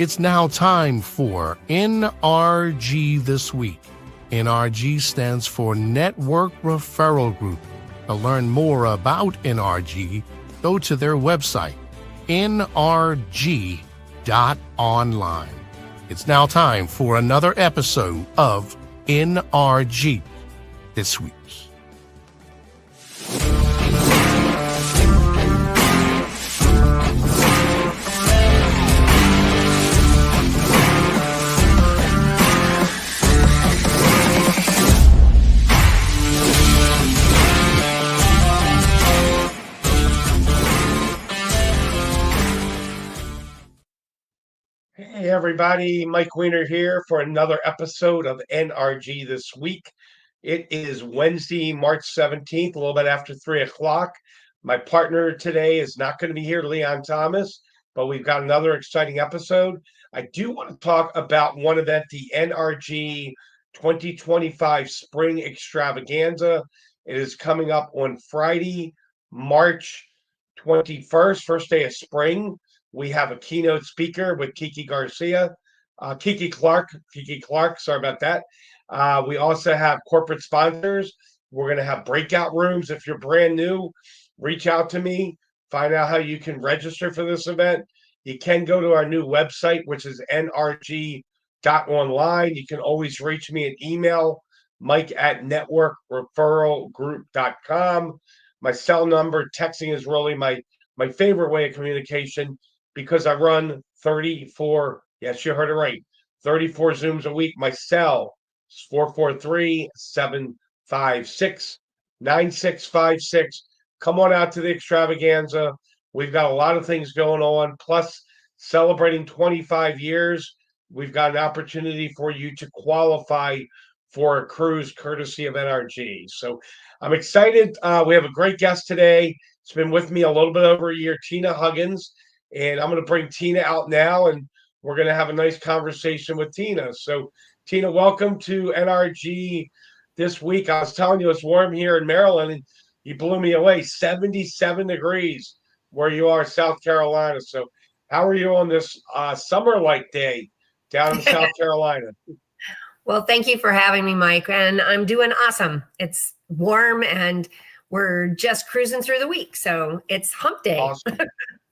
It's now time for NRG This Week. NRG stands for Network Referral Group. To learn more about NRG, go to their website, nrg.online. It's now time for another episode of NRG This Week. Hey everybody, Mike Weiner here for another episode of NRG This Week. It is Wednesday, March 17th, a little bit after 3 o'clock. My partner today is not going to be here, Leon Thomas, but we've got another exciting episode. I do want to talk about one event, the NRG 2025 Spring Extravaganza. It is coming up on Friday, March 21st, first day of spring. We have a keynote speaker with Kiki Clark, sorry about that. We also have corporate sponsors. We're going to have breakout rooms. If you're brand new, reach out to me, find out how you can register for this event. You can go to our new website, which is nrg.online. You can always reach me at email, mike@networkreferralgroup.com. My cell number, texting is really my favorite way of communication, because I run 34, yes, you heard it right, 34 Zooms a week. My cell is 443-756-9656. Come on out to the extravaganza. We've got a lot of things going on, plus celebrating 25 years. We've got an opportunity for you to qualify for a cruise courtesy of NRG. So I'm excited. We have a great guest today. It's been with me a little bit over a year, Tina Huggins. And I'm going to bring Tina out now, and we're going to have a nice conversation with Tina. So, Tina, welcome to NRG This Week. I was telling you it's warm here in Maryland, and you blew me away. 77 degrees where you are, South Carolina. So, how are you on this summer-like day down in South Carolina? Well, thank you for having me, Mike. And I'm doing awesome. It's warm, and we're just cruising through the week. So, it's hump day. Awesome.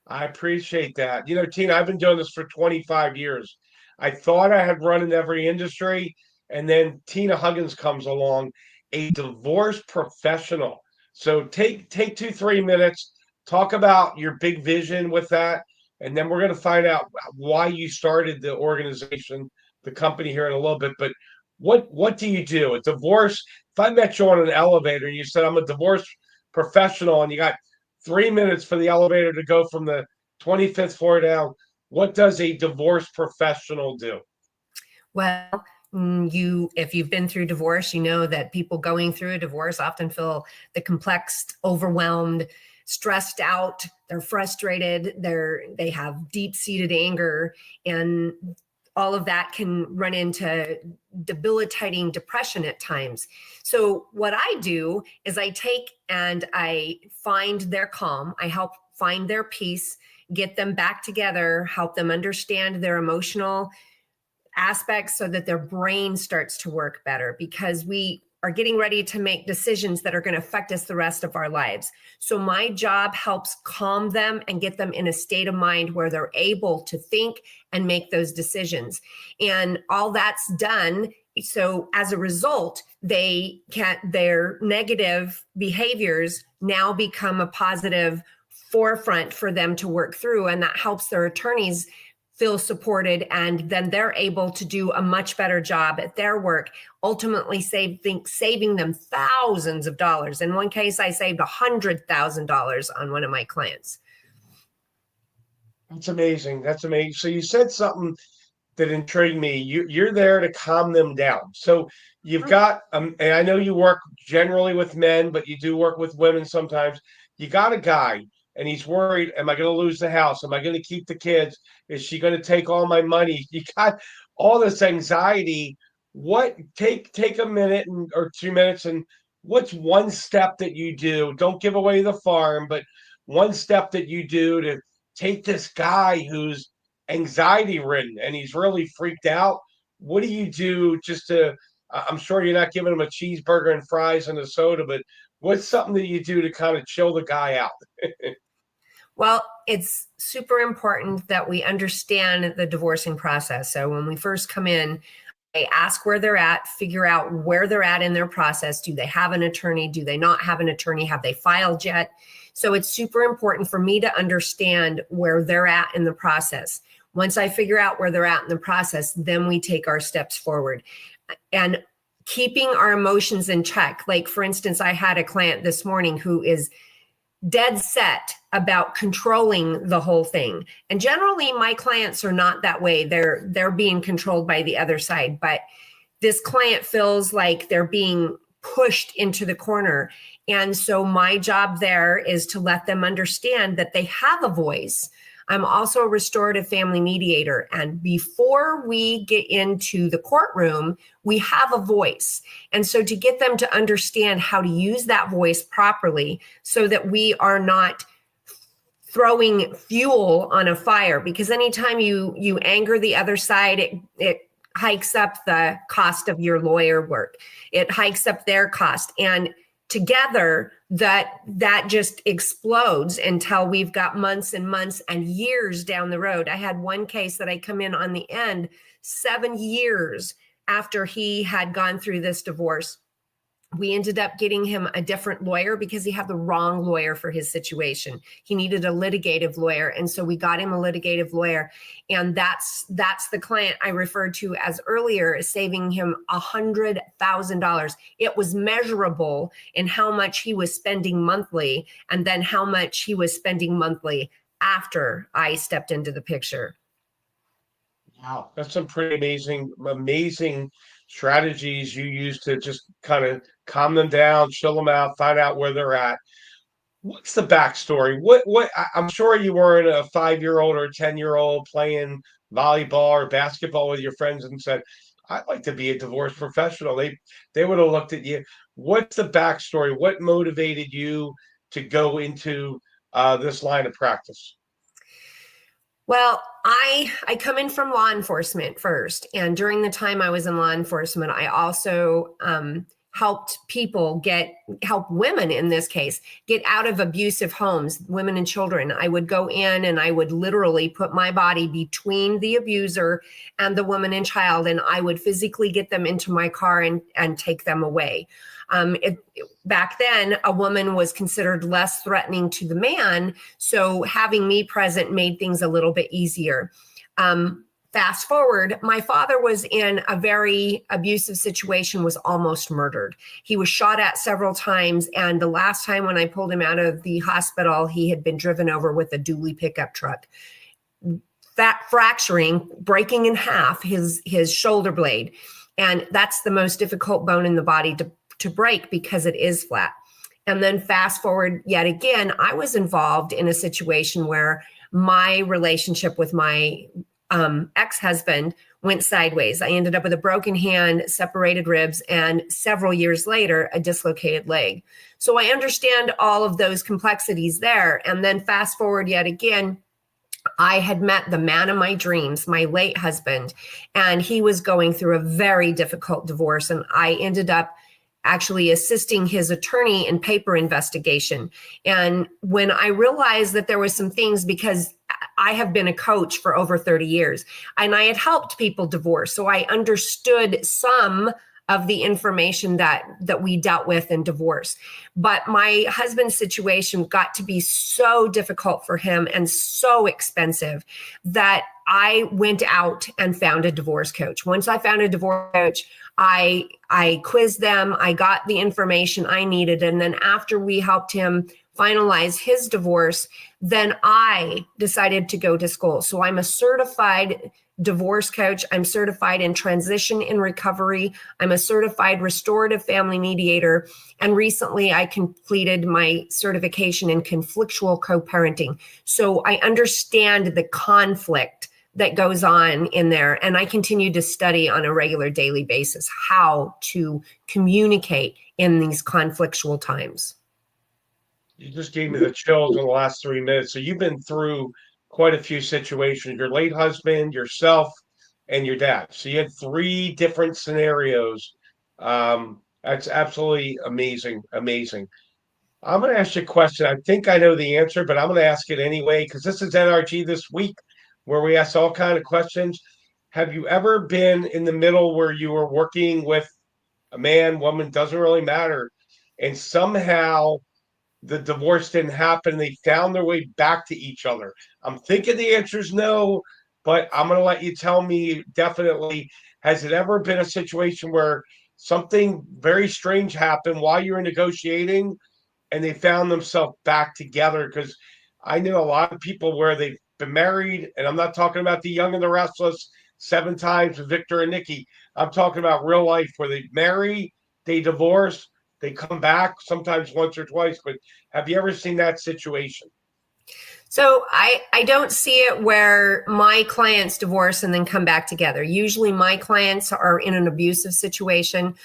I appreciate that. You know, Tina, I've been doing this for 25 years. I thought I had run in every industry, and then Tina Huggins comes along, a divorce professional. So take 2-3 minutes, talk about your big vision with that, and then we're going to find out why you started the organization, the company here in a little bit. But what do you do? A divorce, if I met you on an elevator and you said, I'm a divorce professional, and you got 3 minutes for the elevator to go from the 25th floor down, what does a divorce professional do? Well, if you've been through divorce, you know that people going through a divorce often feel the complex, overwhelmed, stressed out, they're frustrated, they have deep-seated anger, and all of that can run into debilitating depression at times. So what I do is I take and I find their calm. I help find their peace, get them back together, help them understand their emotional aspects so that their brain starts to work better, because we are getting ready to make decisions that are going to affect us the rest of our lives. So my job helps calm them and get them in a state of mind where they're able to think and make those decisions. And all that's done. So as a result, their negative behaviors now become a positive forefront for them to work through. And that helps their attorneys feel supported, and then they're able to do a much better job at their work, ultimately saving them thousands of dollars. In one case, I saved $100,000 on one of my clients. That's amazing. That's amazing. So you said something that intrigued me. You're there to calm them down. So you've got, and I know you work generally with men, but you do work with women sometimes. You got a guy, and he's worried, am I going to lose the house? Am I going to keep the kids? Is she going to take all my money? You got all this anxiety. Take a minute or 2 minutes, and what's one step that you do? Don't give away the farm, but one step that you do to take this guy who's anxiety ridden and he's really freaked out, what do you do just to, I'm sure you're not giving him a cheeseburger and fries and a soda, but what's something that you do to kind of chill the guy out? Well, it's super important that we understand the divorcing process. So when we first come in, I ask where they're at, figure out where they're at in their process. Do they have an attorney? Do they not have an attorney? Have they filed yet? So it's super important for me to understand where they're at in the process. Once I figure out where they're at in the process, then we take our steps forward. And keeping our emotions in check. Like, for instance, I had a client this morning who is dead set about controlling the whole thing. And generally my clients are not that way. They're being controlled by the other side, but this client feels like they're being pushed into the corner. And so my job there is to let them understand that they have a voice. I'm also a restorative family mediator. And before we get into the courtroom, we have a voice. And so to get them to understand how to use that voice properly so that we are not throwing fuel on a fire, because anytime you anger the other side, it hikes up the cost of your lawyer work. It hikes up their cost. And together that just explodes until we've got months and months and years down the road. I had one case that I come in on the end 7 years after he had gone through this divorce. We ended up getting him a different lawyer because he had the wrong lawyer for his situation. He needed a litigative lawyer. And so we got him a litigative lawyer. And that's the client I referred to as earlier as saving him $100,000. It was measurable in how much he was spending monthly and then how much he was spending monthly after I stepped into the picture. Wow, that's some pretty amazing strategies you use to just kind of calm them down, chill them out, find out where they're at. What's the backstory? I'm sure you weren't a 5-year-old or a 10-year-old playing volleyball or basketball with your friends and said, I'd like to be a divorce professional. They would have looked at you. What's the backstory? What motivated you to go into this line of practice? Well, I come in from law enforcement first. And during the time I was in law enforcement, I also helped women in this case, get out of abusive homes, women and children. I would go in and I would literally put my body between the abuser and the woman and child, and I would physically get them into my car and take them away. Back then, a woman was considered less threatening to the man, so having me present made things a little bit easier. Fast forward, my father was in a very abusive situation, was almost murdered. He was shot at several times, and the last time when I pulled him out of the hospital, he had been driven over with a dually pickup truck, breaking in half his shoulder blade. And that's the most difficult bone in the body to break because it is flat. And then fast forward yet again, I was involved in a situation where my relationship with my ex-husband went sideways. I ended up with a broken hand, separated ribs, and several years later, a dislocated leg. So I understand all of those complexities there. And then fast forward yet again, I had met the man of my dreams, my late husband, and he was going through a very difficult divorce. And I ended up actually assisting his attorney in paper investigation. And when I realized that there was some things, because I have been a coach for over 30 years and I had helped people divorce. So I understood some of the information that we dealt with in divorce. But my husband's situation got to be so difficult for him and so expensive that I went out and found a divorce coach. Once I found a divorce coach, I quizzed them. I got the information I needed. And then after we helped him finalize his divorce, then I decided to go to school. So I'm a certified divorce coach. I'm certified in transition and recovery. I'm a certified restorative family mediator. And recently I completed my certification in conflictual co-parenting. So I understand the conflict that goes on in there. And I continue to study on a regular daily basis how to communicate in these conflictual times. You just gave me the chills in the last 3 minutes. So you've been through quite a few situations. Your late husband, yourself, and your dad. So you had three different scenarios. That's absolutely amazing. Amazing. I'm going to ask you a question. I think I know the answer, but I'm going to ask it anyway because this is NRG this week, where we ask all kind of questions. Have you ever been in the middle where you were working with a man, woman, doesn't really matter, and somehow the divorce didn't happen? They found their way back to each other. I'm thinking the answer is no, but I'm going to let you tell me definitely. Has it ever been a situation where something very strange happened while you were negotiating and they found themselves back together? Because I know a lot of people where they've been married, and I'm not talking about the Young and the Restless 7 times with Victor and Nikki. I'm talking about real life where they marry, they divorce, they come back sometimes once or twice. But have you ever seen that situation? So I don't see it where my clients divorce and then come back together. Usually my clients are in an abusive situation.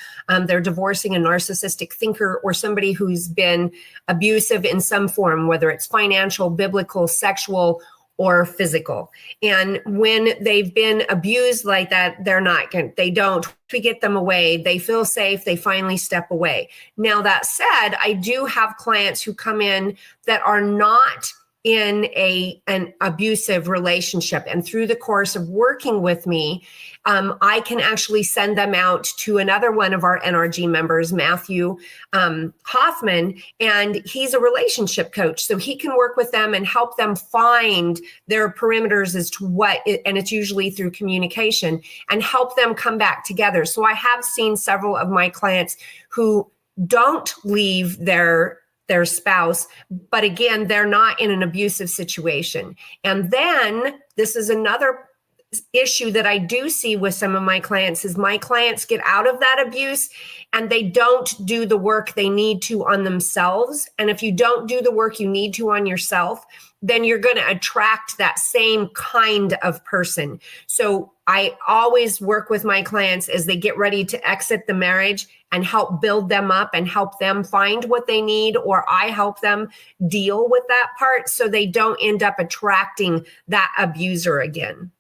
They're divorcing a narcissistic thinker or somebody who's been abusive in some form, whether it's financial, biblical, sexual, or physical. And when they've been abused like that, they don't, we get them away. They feel safe. They finally step away. Now, that said, I do have clients who come in that are not in an abusive relationship. And through the course of working with me, I can actually send them out to another one of our NRG members, Matthew Hoffman, and he's a relationship coach. So he can work with them and help them find their perimeters as to and it's usually through communication, and help them come back together. So I have seen several of my clients who don't leave their spouse, but again, they're not in an abusive situation. And then this is another issue that I do see with some of my clients is my clients get out of that abuse and they don't do the work they need to on themselves. And if you don't do the work you need to on yourself, then you're going to attract that same kind of person. So I always work with my clients as they get ready to exit the marriage and help build them up and help them find what they need, or I help them deal with that part so they don't end up attracting that abuser again.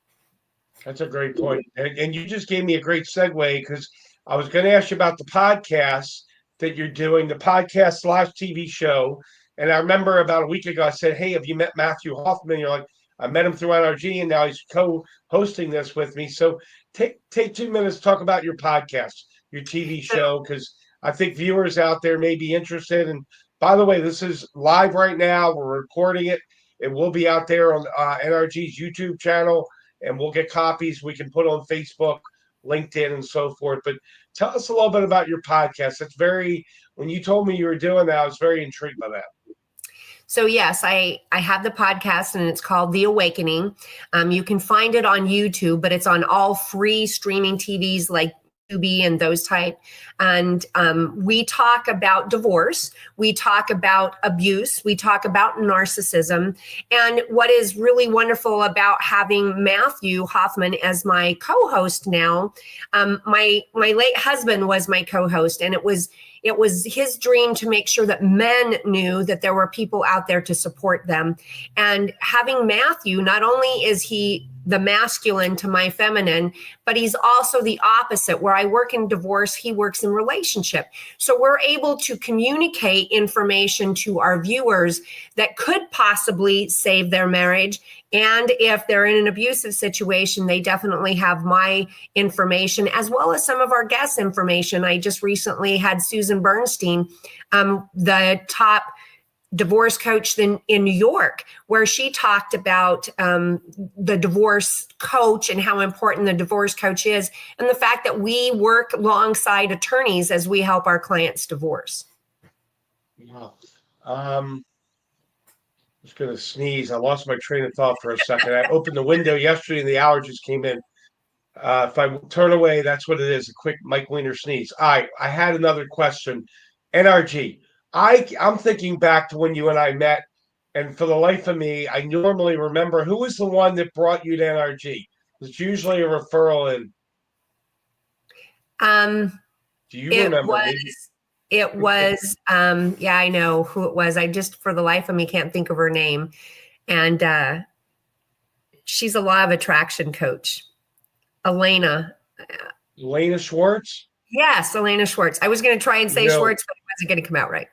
That's a great point. And you just gave me a great segue because I was going to ask you about the podcast that you're doing, the podcast/TV show. And I remember about a week ago, I said, hey, have you met Matthew Hoffman? You're like, I met him through NRG, and now he's co-hosting this with me. So take 2 minutes to talk about your podcast, your TV show, because I think viewers out there may be interested. And by the way, this is live right now. We're recording it. It will be out there on NRG's YouTube channel, and we'll get copies we can put on Facebook, LinkedIn, and so forth. But tell us a little bit about your podcast. When you told me you were doing that, I was very intrigued by that. So yes, I have the podcast and it's called The Awakening. You can find it on YouTube, but it's on all free streaming TVs like Tubi and those type. And we talk about divorce. We talk about abuse. We talk about narcissism. And what is really wonderful about having Matthew Hoffman as my co-host now, my late husband was my co-host, and it was his dream to make sure that men knew that there were people out there to support them. And having Matthew, not only is he the masculine to my feminine, but he's also the opposite. Where I work in divorce, he works in relationship. So we're able to communicate information to our viewers that could possibly save their marriage. And if they're in an abusive situation, they definitely have my information, as well as some of our guests' information. I just recently had Susan Bernstein, the top divorce coach in New York, where she talked about the divorce coach and how important the divorce coach is, and the fact that we work alongside attorneys as we help our clients divorce. Wow. I'm just going to sneeze. I lost my train of thought for a second. I opened the window yesterday and the allergies came in. If I turn away, that's what it is, a quick Mike Weiner sneeze. All right, I had another question. NRG. I'm thinking back to when you and I met, and for the life of me, I normally remember who was the one that brought you to NRG. It's usually a referral in. Do you remember? It was, yeah, I know who it was. I just, for the life of me, can't think of her name. And she's a law of attraction coach. Elena. Elena Schwartz? Yes, Elena Schwartz. I was going to try and say Schwartz, but it wasn't going to come out right.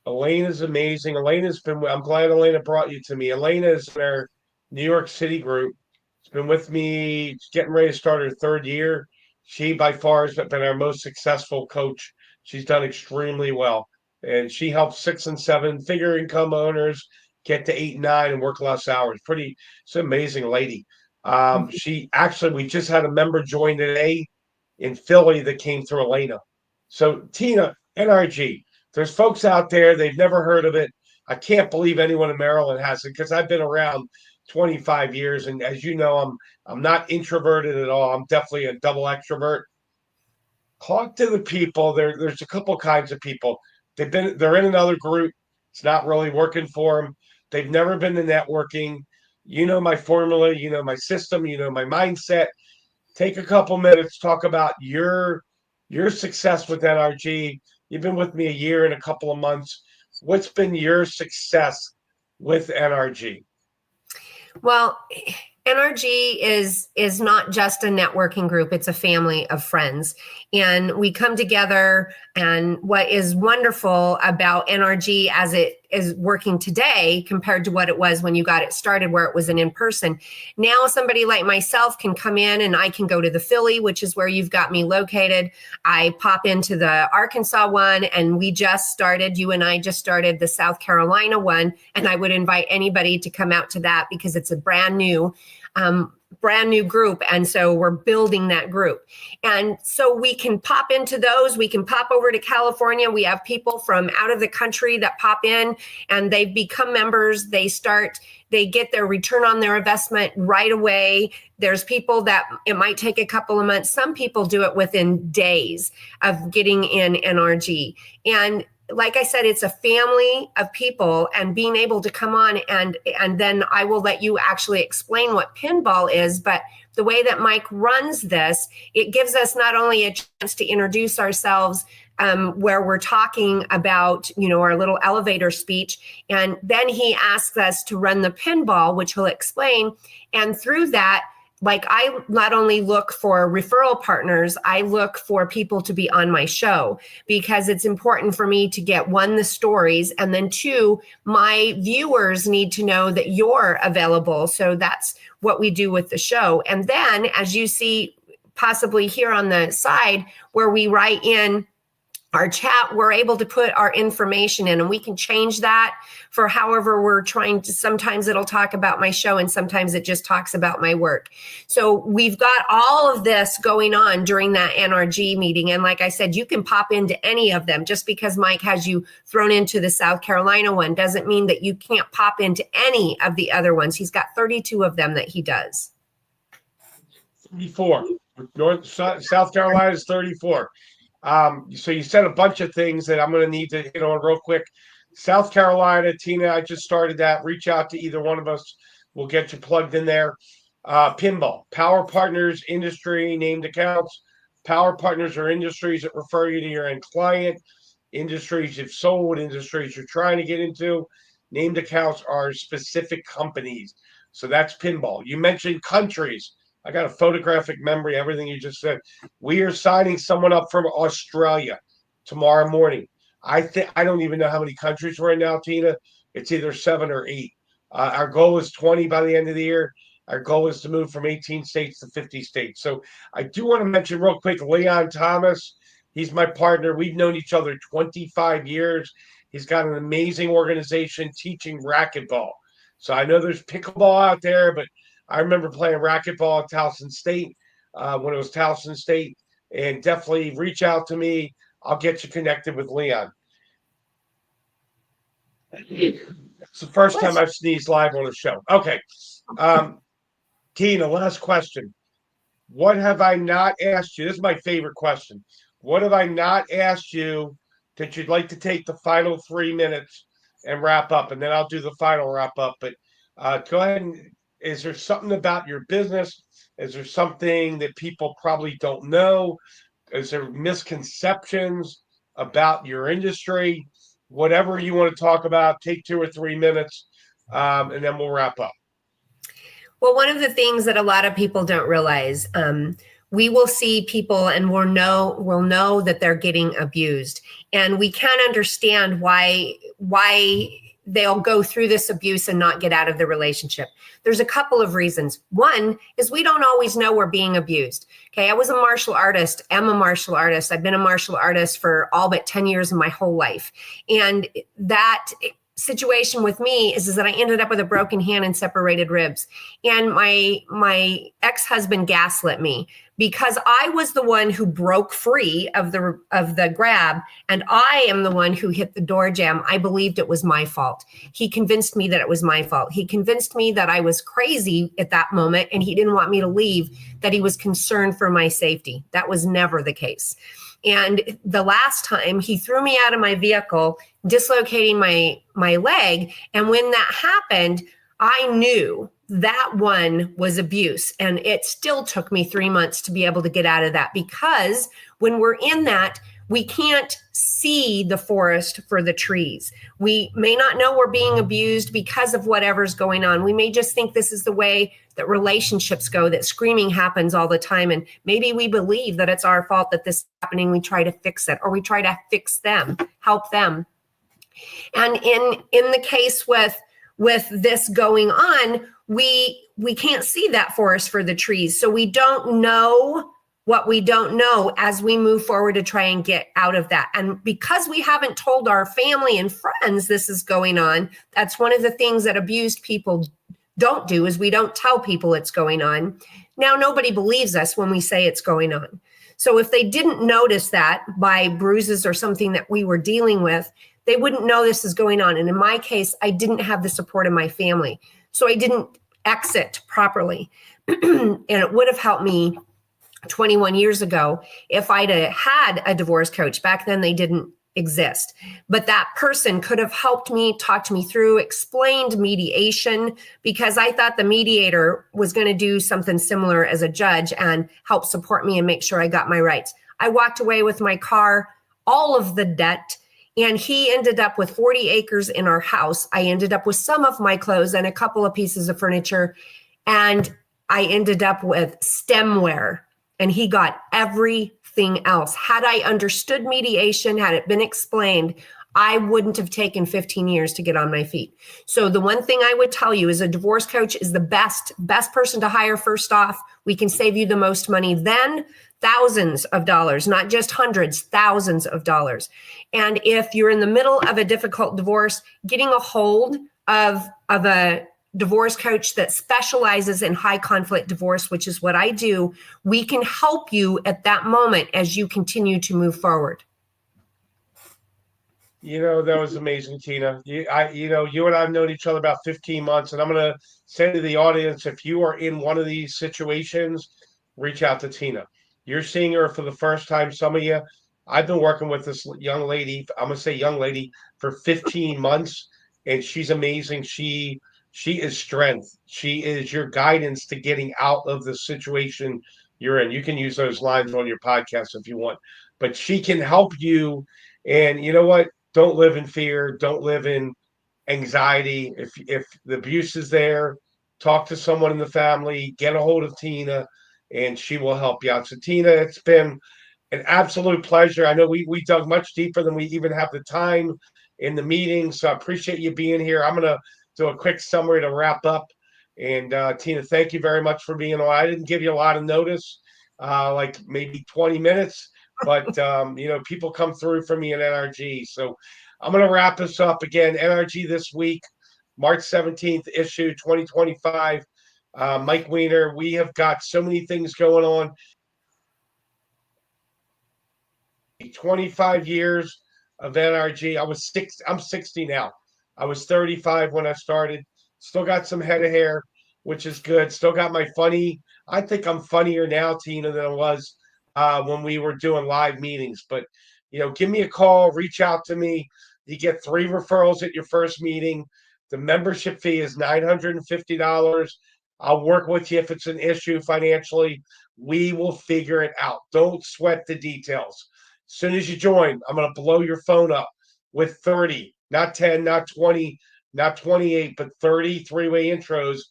Elena's amazing. I'm glad Elena brought you to me. Elena is in our New York City group. She's been with me, getting ready to start her 3rd year. She by far has been our most successful coach. She's done extremely well. And she helps 6 and 7 figure income owners get to 8 and 9 and work less hours. She's an amazing lady. We just had a member join today in Philly that came through Elena. So Tina, NRG, there's folks out there, they've never heard of it. I can't believe anyone in Maryland has it because I've been around 25 years. And as you know, I'm not introverted at all. I'm definitely a double extrovert. Talk to the people. There's a couple kinds of people. They're in another group. It's not really working for them. They've never been to networking. You know my formula, you know my system, you know my mindset. Take a couple minutes, talk about your success with NRG. You've been with me a year and a couple of months. What's been your success with NRG? Well, NRG is not just a networking group, it's a family of friends. And we come together, and what is wonderful about NRG as it is working today compared to what it was when you got it started, where it was an in-person. Now somebody like myself can come in and I can go to the Philly, which is where you've got me located. I pop into the Arkansas one, and you and I just started the South Carolina one. And I would invite anybody to come out to that because it's a brand new group. And so we're building that group. And so we can pop into those. We can pop over to California. We have people from out of the country that pop in and they've become members. They get their return on their investment right away. There's people that it might take a couple of months. Some people do it within days of getting in NRG. And like I said, it's a family of people, and being able to come on and then I will let you actually explain what pinball is. But the way that Mike runs this, it gives us not only a chance to introduce ourselves, where we're talking about, our little elevator speech. And then he asks us to run the pinball, which he'll explain. And through that, I not only look for referral partners, I look for people to be on my show, because it's important for me to get, 1, the stories, and then 2, my viewers need to know that you're available. So that's what we do with the show. And then, as you see possibly here on the side where we write in our chat, we're able to put our information in, and we can change that for however we're trying to. Sometimes it'll talk about my show, and sometimes it just talks about my work. So we've got all of this going on during that NRG meeting. And like I said, you can pop into any of them. Just because Mike has you thrown into the South Carolina one doesn't mean that you can't pop into any of the other ones. He's got 32 of them that he does. 34. South Carolina is 34. So you said a bunch of things that I'm going to need to hit on real quick. South Carolina, Tina, I just started that. Reach out to either one of us. We'll get you plugged in there. Pinball, Power Partners, industry, named accounts. Power Partners are industries that refer you to your end client, industries you've sold, industries you're trying to get into. Named accounts are specific companies. So that's pinball. You mentioned countries. I got a photographic memory, everything you just said. We are signing someone up from Australia tomorrow morning. I don't even know how many countries we're in now, Tina. It's either 7 or 8. Our goal is 20 by the end of the year. Our goal is to move from 18 states to 50 states. So I do want to mention real quick, Leon Thomas. He's my partner. We've known each other 25 years. He's got an amazing organization teaching racquetball. So I know there's pickleball out there, but I remember playing racquetball at Towson State when it was Towson State, and definitely reach out to me. I'll get you connected with Leon. It's the first time I've sneezed live on a show. Okay. Tina, last question. What have I not asked you? This is my favorite question. What have I not asked you that you'd like to take the final 3 minutes and wrap up? And then I'll do the final wrap up. But go ahead and. Is there something about your business? Is there something that people probably don't know? Is there misconceptions about your industry? Whatever you want to talk about, take 2 or 3 minutes, and then we'll wrap up. Well, one of the things that a lot of people don't realize, we will see people and we'll know that they're getting abused, and we can't understand why they'll go through this abuse and not get out of the relationship. There's a couple of reasons. One is we don't always know we're being abused. Okay, I was a martial artist. Am a martial artist. I've been a martial artist for all but 10 years of my whole life, and that situation with me is that I ended up with a broken hand and separated ribs. And my ex-husband gaslit me because I was the one who broke free of the grab, and I am the one who hit the door jamb. I believed it was my fault. He convinced me that it was my fault. He convinced me that I was crazy at that moment and he didn't want me to leave, that he was concerned for my safety. That was never the case. And the last time he threw me out of my vehicle, dislocating my leg. And when that happened, I knew that one was abuse. And it still took me 3 months to be able to get out of that, because when we're in that, we can't see the forest for the trees. We may not know we're being abused because of whatever's going on. We may just think this is the way that relationships go, that screaming happens all the time. And maybe we believe that it's our fault that this is happening. We try to fix it, or we try to fix them, help them. And in the case with this going on, we can't see that forest for the trees. So we don't know what we don't know as we move forward to try and get out of that. And because we haven't told our family and friends this is going on, that's one of the things that abused people don't do, is we don't tell people it's going on. Now, nobody believes us when we say it's going on. So if they didn't notice that by bruises or something that we were dealing with, they wouldn't know this is going on. And in my case, I didn't have the support of my family. So I didn't exit properly. And it would have helped me 21 years ago if I'd had a divorce coach. Back then, they didn't exist. But that person could have helped me, talked me through, explained mediation, because I thought the mediator was going to do something similar as a judge and help support me and make sure I got my rights. I walked away with my car, all of the debt, and he ended up with 40 acres in our house. I ended up with some of my clothes and a couple of pieces of furniture, and I ended up with stemware, and he got everything else. Had I understood mediation, had it been explained, I wouldn't have taken 15 years to get on my feet. So the one thing I would tell you is a divorce coach is the best person to hire. First off, we can save you the most money, then thousands of dollars, not just hundreds, thousands of dollars. And if you're in the middle of a difficult divorce, getting a hold of a divorce coach that specializes in high conflict divorce, which is what I do, we can help you at that moment as you continue to move forward. You know, that was amazing, Tina. You and I have known each other about 15 months, and I'm going to say to the audience, if you are in one of these situations, reach out to Tina. You're seeing her for the first time. Some of you, I've been working with this young lady, I'm going to say young lady, for 15 months, and she's amazing. She is strength. She is your guidance to getting out of the situation you're in. You can use those lines on your podcast if you want, but she can help you. And you know what? Don't live in fear. Don't live in anxiety. If the abuse is there, talk to someone in the family, get a hold of Tina, and she will help you out. So Tina, it's been an absolute pleasure. I know we dug much deeper than we even have the time in the meeting. So I appreciate you being here. I'm gonna do a quick summary to wrap up. And Tina, thank you very much for being on. I didn't give you a lot of notice, like maybe 20 minutes, but people come through for me in NRG. So I'm going to wrap this up again. NRG This Week, March 17th issue 2025. Mike Weiner, we have got so many things going on. 25 years of NRG. I'm 60 now. I was 35 when I started. Still got some head of hair, which is good. Still got my funny. I think I'm funnier now, Tina, than I was when we were doing live meetings. But, give me a call, reach out to me. You get 3 referrals at your first meeting. The membership fee is $950. I'll work with you if it's an issue financially. We will figure it out. Don't sweat the details. As soon as you join, I'm going to blow your phone up with 30, not 10, not 20, not 28, but 30 three-way intros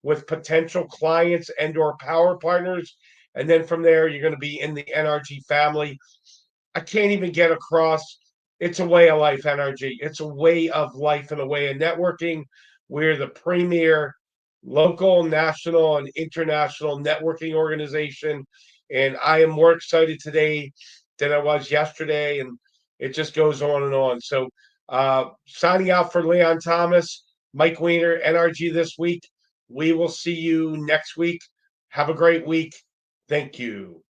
with potential clients and or power partners. And then from there, you're going to be in the NRG family. I can't even get across. It's a way of life, NRG. It's a way of life and a way of networking. We're the premier local, national, and international networking organization. And I am more excited today than I was yesterday. And it just goes on and on. So, signing out for Leon Thomas, Mike Weiner, NRG This Week. We will see you next week. Have a great week. Thank you.